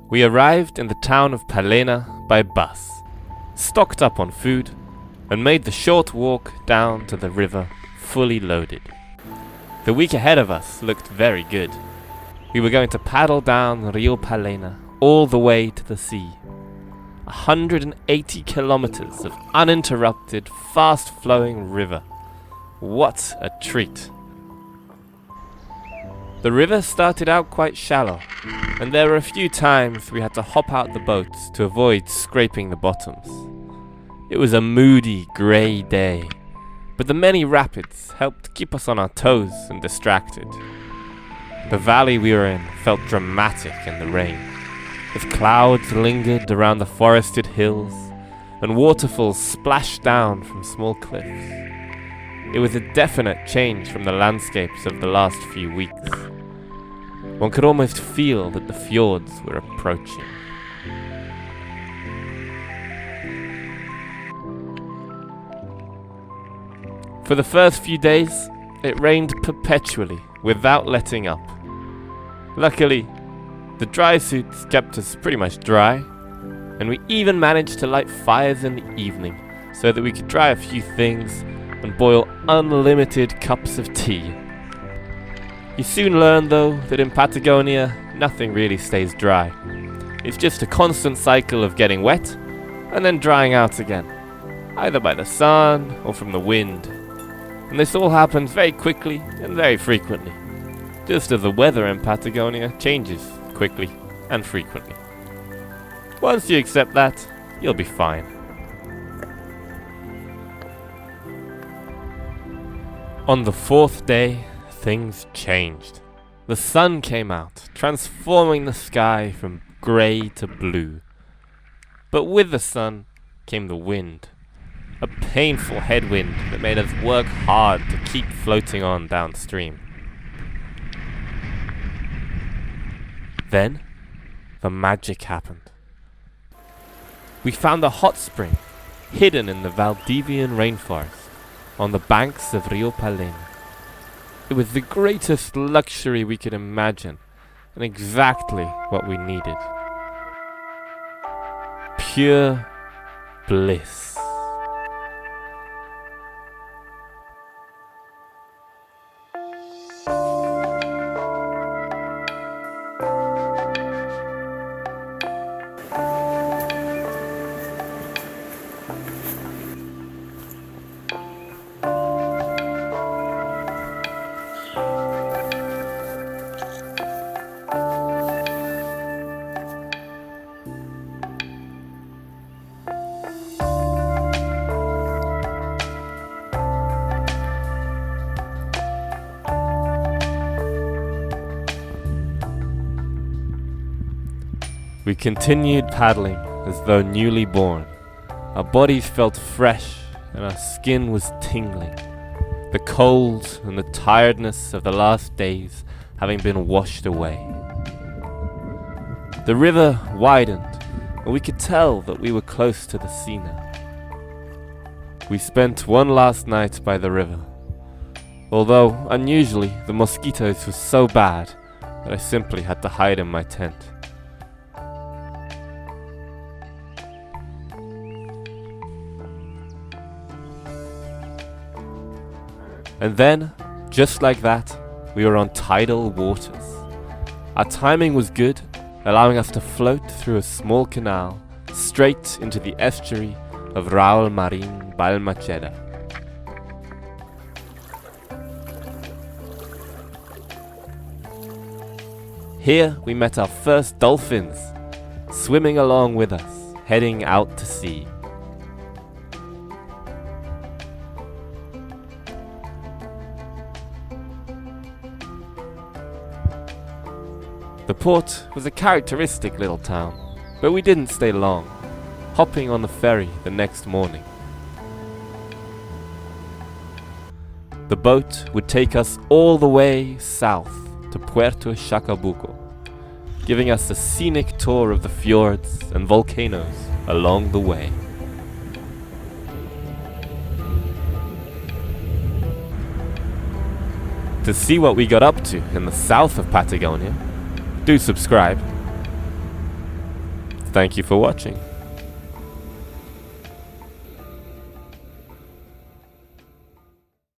We arrived in the town of Palena by bus, stocked up on food, and made the short walk down to the river fully loaded. The week ahead of us looked very good. We were going to paddle down Rio Palena all the way to the sea. 180 kilometers of uninterrupted, fast-flowing river. What a treat! The river started out quite shallow, and there were a few times we had to hop out the boats to avoid scraping the bottoms. It was a moody, grey day, but the many rapids helped keep us on our toes and distracted. The valley we were in felt dramatic in the rain, as clouds lingered around the forested hills and waterfalls splashed down from small cliffs. It was a definite change from the landscapes of the last few weeks. One could almost feel that the fjords were approaching. For the first few days, it rained perpetually without letting up. Luckily, the dry suits kept us pretty much dry, and we even managed to light fires in the evening so that we could dry a few things and boil unlimited cups of tea. You soon learn, though, that in Patagonia, nothing really stays dry. It's just a constant cycle of getting wet and then drying out again, either by the sun or from the wind. And this all happens very quickly and very frequently, just as the weather in Patagonia changes quickly and frequently. Once you accept that, you'll be fine. On the fourth day, things changed. The sun came out, transforming the sky from grey to blue. But with the sun came the wind, a painful headwind that made us work hard to keep floating on downstream. Then, the magic happened. We found a hot spring hidden in the Valdivian rainforest on the banks of Rio Palena. It was the greatest luxury we could imagine, and exactly what we needed. Pure bliss. We continued paddling as though newly born. Our bodies felt fresh and our skin was tingling, the cold and the tiredness of the last days having been washed away. The river widened, and we could tell that we were close to the sea now. We spent one last night by the river, although unusually the mosquitoes were so bad that I simply had to hide in my tent. And then, just like that, we were on tidal waters. Our timing was good, allowing us to float through a small canal straight into the estuary of Raul marin Balmaceda. Here we met our first dolphins, swimming along with us, heading out to sea. The port was a characteristic little town, but we didn't stay long, hopping on the ferry the next morning. The boat would take us all the way south to Puerto Chacabuco, giving us a scenic tour of the fjords and volcanoes along the way. To see what we got up to in the south of Patagonia, do subscribe. Thank you for watching.